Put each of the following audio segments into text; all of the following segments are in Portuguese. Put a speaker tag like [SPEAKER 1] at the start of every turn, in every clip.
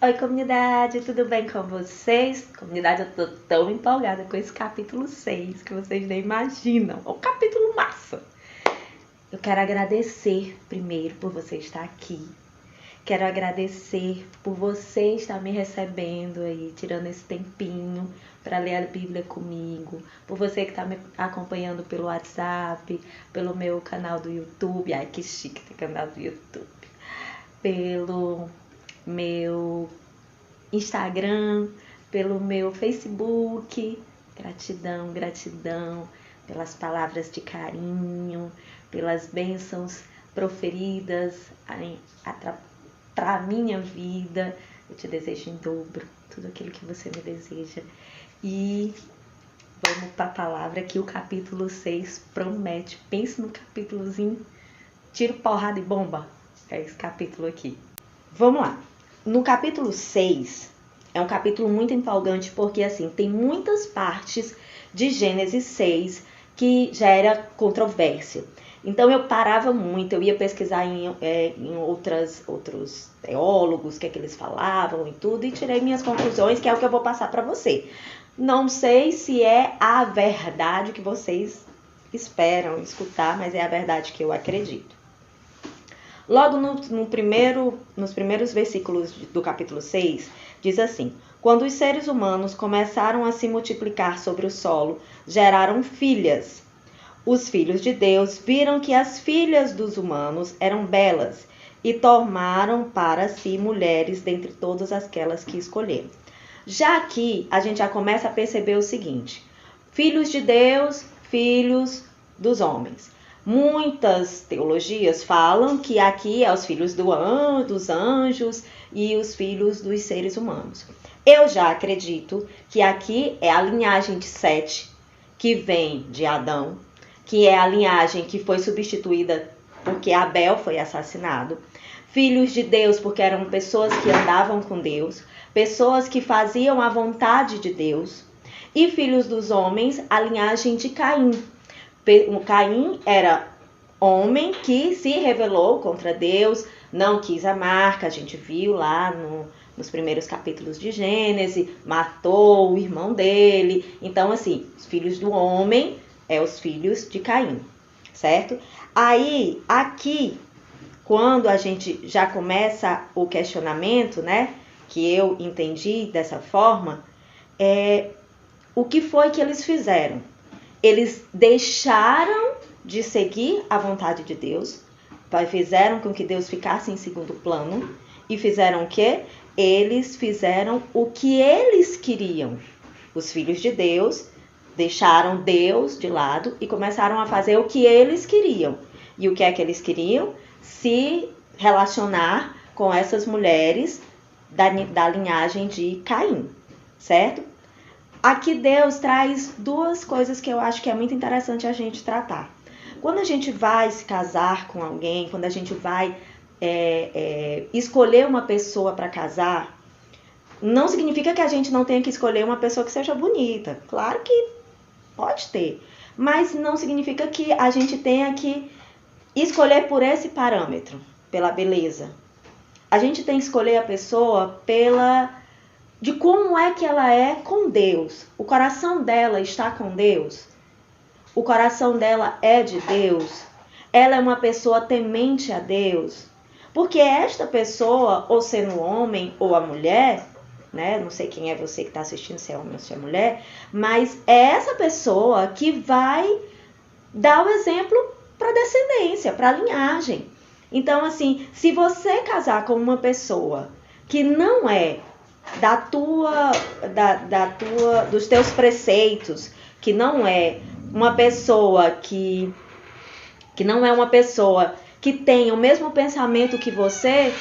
[SPEAKER 1] Oi, comunidade, tudo bem com vocês? Comunidade, eu tô tão empolgada com esse capítulo 6 que vocês nem imaginam. É um capítulo massa! Eu quero agradecer primeiro por você estar aqui. Quero agradecer por você estar me recebendo aí, tirando esse tempinho para ler a Bíblia comigo. Por você que está me acompanhando pelo WhatsApp, pelo meu canal do YouTube. Ai, que chique ter canal do YouTube. Pelo meu Instagram, pelo meu Facebook. Gratidão, gratidão pelas palavras de carinho, pelas bênçãos proferidas para a minha vida. Eu te desejo em dobro tudo aquilo que você me deseja. E vamos para a palavra que o capítulo 6 promete. Pense no capítulozinho, tiro, porrada e bomba. É esse capítulo aqui. Vamos lá. No capítulo 6, é um capítulo muito empolgante porque assim, tem muitas partes de Gênesis 6 que gera controvérsia. Então eu parava muito, eu ia pesquisar em outros teólogos, o que é que eles falavam e tudo, e tirei minhas conclusões, que é o que eu vou passar para você. Não sei se é a verdade que vocês esperam escutar, mas é a verdade que eu acredito. Logo nos primeiros versículos do capítulo 6, diz assim: quando os seres humanos começaram a se multiplicar sobre o solo, geraram filhas. Os filhos de Deus viram que as filhas dos humanos eram belas e tomaram para si mulheres dentre todas aquelas que escolheram. Já aqui, a gente já começa a perceber o seguinte: filhos de Deus, filhos dos homens. Muitas teologias falam que aqui é os filhos dos anjos e os filhos dos seres humanos. Eu já acredito que aqui é a linhagem de Sete, que vem de Adão, que é a linhagem que foi substituída porque Abel foi assassinado. Filhos de Deus porque eram pessoas que andavam com Deus, pessoas que faziam a vontade de Deus. E filhos dos homens, a linhagem de Caim. O Caim era homem que se rebelou contra Deus, não quis a marca, a gente viu lá nos primeiros capítulos de Gênesis, matou o irmão dele. Então, assim, os filhos do homem os filhos de Caim, certo? Aí, aqui, quando a gente já começa o questionamento, né, que eu entendi dessa forma, o que foi que eles fizeram? Eles deixaram de seguir a vontade de Deus, fizeram com que Deus ficasse em segundo plano e fizeram o quê? Eles fizeram o que eles queriam. Os filhos de Deus deixaram Deus de lado e começaram a fazer o que eles queriam. E o que é que eles queriam? Se relacionar com essas mulheres da linhagem de Caim, certo? Aqui Deus traz duas coisas que eu acho que é muito interessante a gente tratar. Quando a gente vai se casar com alguém, quando a gente vai escolher uma pessoa para casar, não significa que a gente não tenha que escolher uma pessoa que seja bonita. Claro que pode ter, mas não significa que a gente tenha que escolher por esse parâmetro, pela beleza. A gente tem que escolher a pessoa de como é que ela é com Deus. O coração dela está com Deus? O coração dela é de Deus? Ela é uma pessoa temente a Deus? Porque esta pessoa, ou sendo homem ou a mulher, né? Não sei quem é você que está assistindo, se é homem ou se é mulher, mas é essa pessoa que vai dar o exemplo para a descendência, para a linhagem. Então, assim, se você casar com uma pessoa que não é dos teus preceitos, que não é uma pessoa que não é uma pessoa que tenha o mesmo pensamento que vocês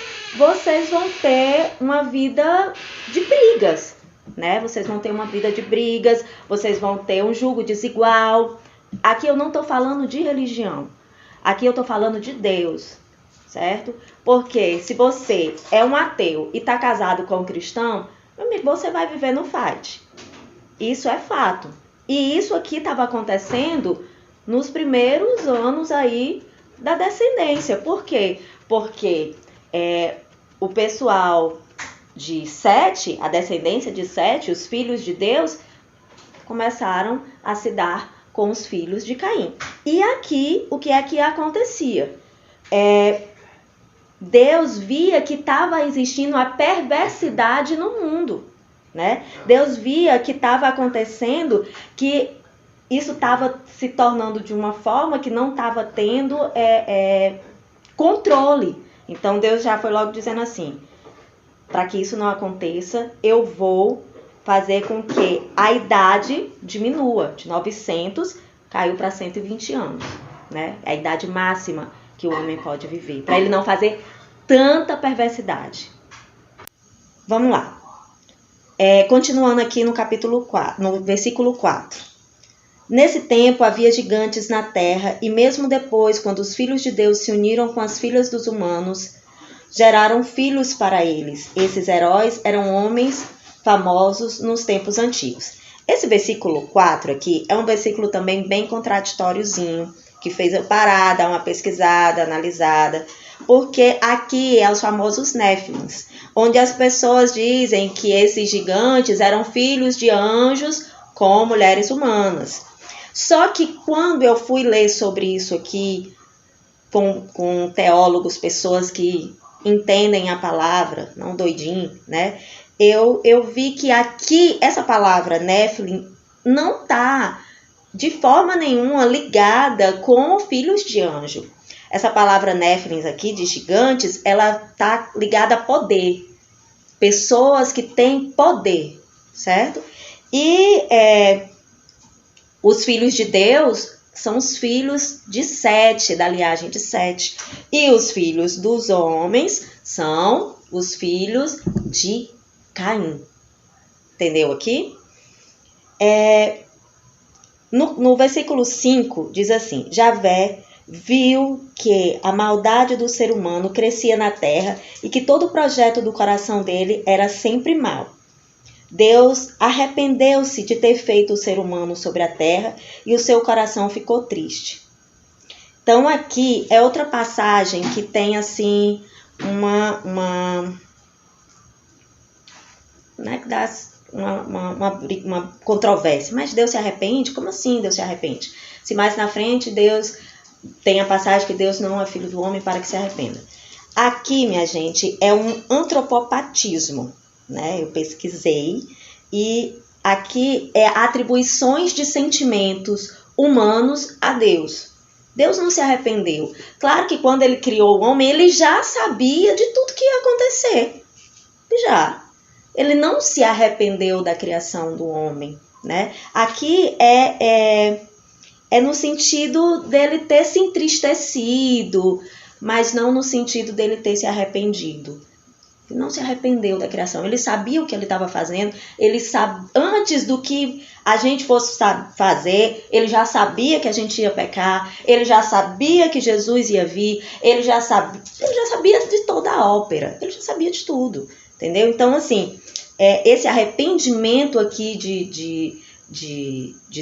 [SPEAKER 1] vão ter uma vida de brigas, né? Vocês vão ter uma vida de brigas, vocês vão ter um jugo desigual. Aqui eu não estou falando de religião, aqui eu estou falando de Deus, certo? Porque se você é um ateu e está casado com um cristão, meu amigo, você vai viver no fight. Isso é fato. E isso aqui estava acontecendo nos primeiros anos aí da descendência. Por quê? Porque o pessoal de Sete, a descendência de Sete, os filhos de Deus, começaram a se dar com os filhos de Caim. E aqui, o que é que acontecia? Deus via que estava existindo a perversidade no mundo, né? Deus via que estava acontecendo, que isso estava se tornando de uma forma que não estava tendo controle. Então Deus já foi logo dizendo assim, para que isso não aconteça, eu vou fazer com que a idade diminua. De 900 caiu para 120 anos, né? É a idade máxima que o homem pode viver, para ele não fazer tanta perversidade. Vamos lá. Continuando aqui no capítulo 4, no versículo 4. Nesse tempo havia gigantes na terra, e mesmo depois, quando os filhos de Deus se uniram com as filhas dos humanos, geraram filhos para eles. Esses heróis eram homens famosos nos tempos antigos. Esse versículo 4 aqui é um versículo também bem contraditóriozinho, que fez eu parar, dar uma pesquisada, analisada, porque aqui é os famosos Néfilins, onde as pessoas dizem que esses gigantes eram filhos de anjos com mulheres humanas. Só que quando eu fui ler sobre isso aqui com teólogos, pessoas que entendem a palavra, não doidinho, né? Eu vi que aqui essa palavra Néfilim não está de forma nenhuma ligada com filhos de anjo. Essa palavra Néfilim aqui, de gigantes, ela está ligada a poder. Pessoas que têm poder, certo? E os filhos de Deus são os filhos de Sete, da linhagem de Sete. E os filhos dos homens são os filhos de Caim. Entendeu aqui? No versículo 5 diz assim: Javé viu que a maldade do ser humano crescia na terra e que todo o projeto do coração dele era sempre mau. Deus arrependeu-se de ter feito o ser humano sobre a terra e o seu coração ficou triste. Então aqui é outra passagem que tem assim uma controvérsia. Mas Deus se arrepende? Como assim Deus se arrepende? Se mais na frente Deus tem a passagem que Deus não é filho do homem para que se arrependa. Aqui, minha gente, é um antropopatismo, né? Eu pesquisei e aqui é atribuições de sentimentos humanos a Deus. Deus não se arrependeu. Claro que quando ele criou o homem, ele já sabia de tudo que ia acontecer. Já. Ele não se arrependeu da criação do homem, né? Aqui é no sentido dele ter se entristecido, mas não no sentido dele ter se arrependido. Ele não se arrependeu da criação. Ele sabia o que ele estava fazendo. Ele sabe, antes do que a gente fosse fazer, ele já sabia que a gente ia pecar. Ele já sabia que Jesus ia vir. Ele já sabia de toda a ópera. Ele já sabia de tudo. Entendeu? Então, assim, esse arrependimento aqui de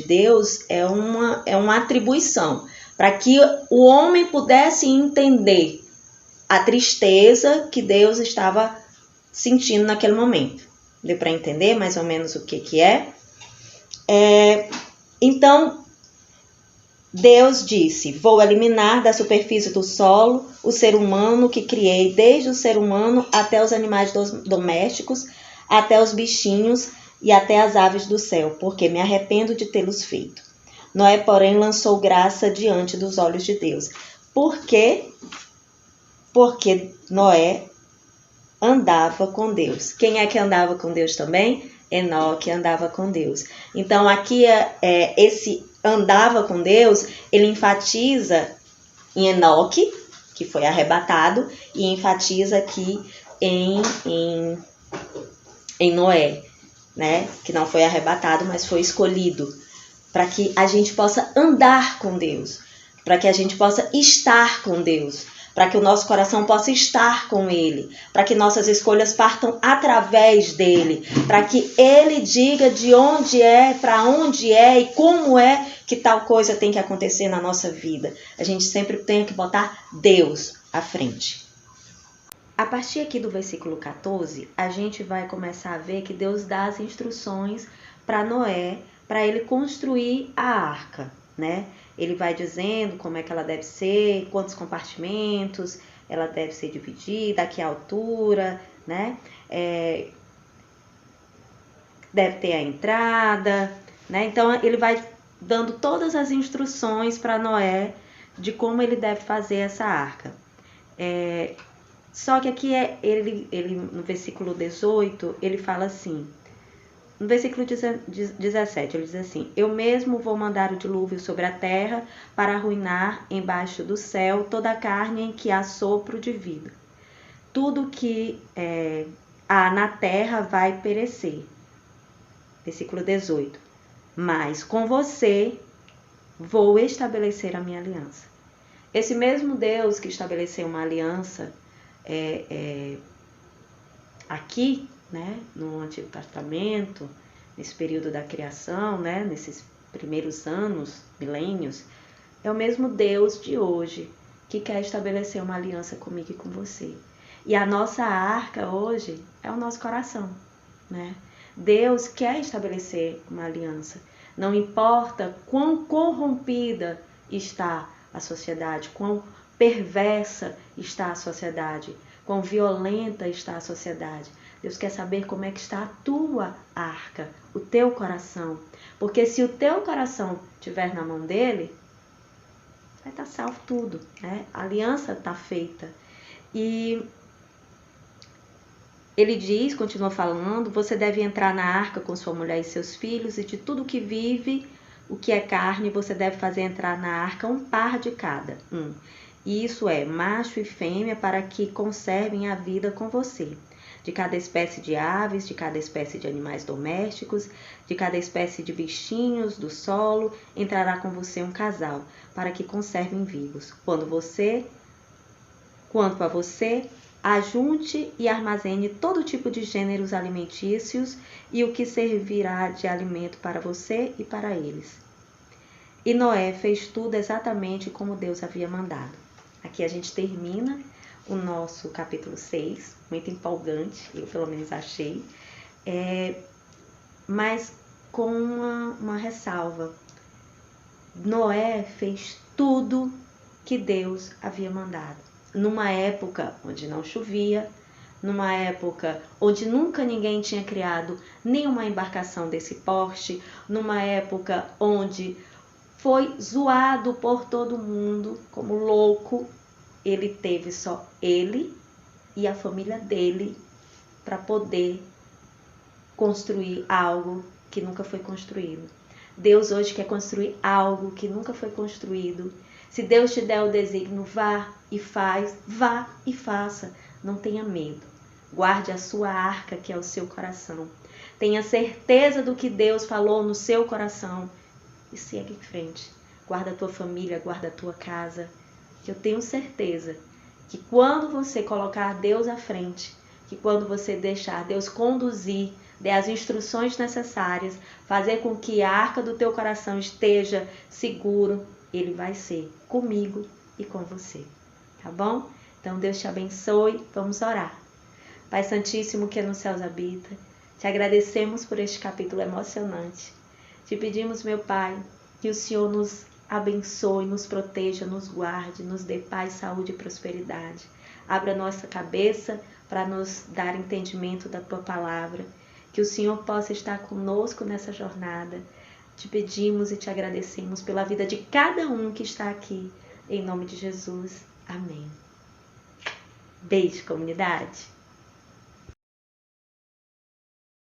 [SPEAKER 1] Deus é uma atribuição para que o homem pudesse entender a tristeza que Deus estava sentindo naquele momento. Deu para entender mais ou menos o que é? Então, Deus disse: vou eliminar da superfície do solo o ser humano que criei, desde o ser humano até os animais domésticos, até os bichinhos e até as aves do céu, porque me arrependo de tê-los feito. Noé, porém, lançou graça diante dos olhos de Deus. Por quê? Porque Noé andava com Deus. Quem é que andava com Deus também? Enoque andava com Deus. Então, aqui esse andava com Deus, ele enfatiza em Enoque, que foi arrebatado, e enfatiza aqui em Noé, né? Que não foi arrebatado, mas foi escolhido, para que a gente possa andar com Deus, para que a gente possa estar com Deus, para que o nosso coração possa estar com Ele, para que nossas escolhas partam através dEle, para que Ele diga de onde é, para onde é e como é que tal coisa tem que acontecer na nossa vida. A gente sempre tem que botar Deus à frente. A partir aqui do versículo 14, a gente vai começar a ver que Deus dá as instruções para Noé, para ele construir a arca, né? Ele vai dizendo como é que ela deve ser, quantos compartimentos ela deve ser dividida, a que altura, né? Deve ter a entrada, né? Então ele vai dando todas as instruções para Noé de como ele deve fazer essa arca. Só que aqui ele no versículo 18, ele fala assim, no versículo 17, ele diz assim: eu mesmo vou mandar o dilúvio sobre a terra para arruinar embaixo do céu toda a carne em que há sopro de vida. Tudo que há na terra vai perecer. Versículo 18. Mas com você vou estabelecer a minha aliança. Esse mesmo Deus que estabeleceu uma aliança aqui, né, no Antigo Testamento, nesse período da criação, né, nesses primeiros anos, milênios, é o mesmo Deus de hoje que quer estabelecer uma aliança comigo e com você. E a nossa arca hoje é o nosso coração, né? Deus quer estabelecer uma aliança. Não importa quão corrompida está a sociedade, quão perversa está a sociedade, quão violenta está a sociedade. Deus quer saber como é que está a tua arca, o teu coração. Porque se o teu coração estiver na mão dele, vai estar salvo tudo, né? A aliança está feita. E ele diz, continua falando, você deve entrar na arca com sua mulher e seus filhos, e de tudo que vive, o que é carne, você deve fazer entrar na arca um par de cada. Isso é, macho e fêmea, para que conservem a vida com você. De cada espécie de aves, de cada espécie de animais domésticos, de cada espécie de bichinhos do solo, entrará com você um casal, para que conservem vivos. Quanto a você, ajunte e armazene todo tipo de gêneros alimentícios e o que servirá de alimento para você e para eles. E Noé fez tudo exatamente como Deus havia mandado. Aqui a gente termina o nosso capítulo 6, muito empolgante, eu pelo menos achei, mas com uma ressalva. Noé fez tudo que Deus havia mandado. Numa época onde não chovia, numa época onde nunca ninguém tinha criado nenhuma embarcação desse porte, numa época onde foi zoado por todo mundo como louco, ele teve só ele e a família dele para poder construir algo que nunca foi construído. Deus hoje quer construir algo que nunca foi construído. Se Deus te der o desígnio, vá e faz, vá e faça. Não tenha medo. Guarde a sua arca, que é o seu coração. Tenha certeza do que Deus falou no seu coração e segue em frente. Guarda a tua família, guarda a tua casa. Eu tenho certeza que quando você colocar Deus à frente, que quando você deixar Deus conduzir, dar as instruções necessárias, fazer com que a arca do teu coração esteja seguro, Ele vai ser comigo e com você, tá bom? Então Deus te abençoe, vamos orar. Pai Santíssimo que nos céus habita, te agradecemos por este capítulo emocionante. Te pedimos, meu Pai, que o Senhor nos abençoe, nos proteja, nos guarde, nos dê paz, saúde e prosperidade. Abra nossa cabeça para nos dar entendimento da Tua palavra. Que o Senhor possa estar conosco nessa jornada. Te pedimos e te agradecemos pela vida de cada um que está aqui. Em nome de Jesus. Amém. Beijo, comunidade.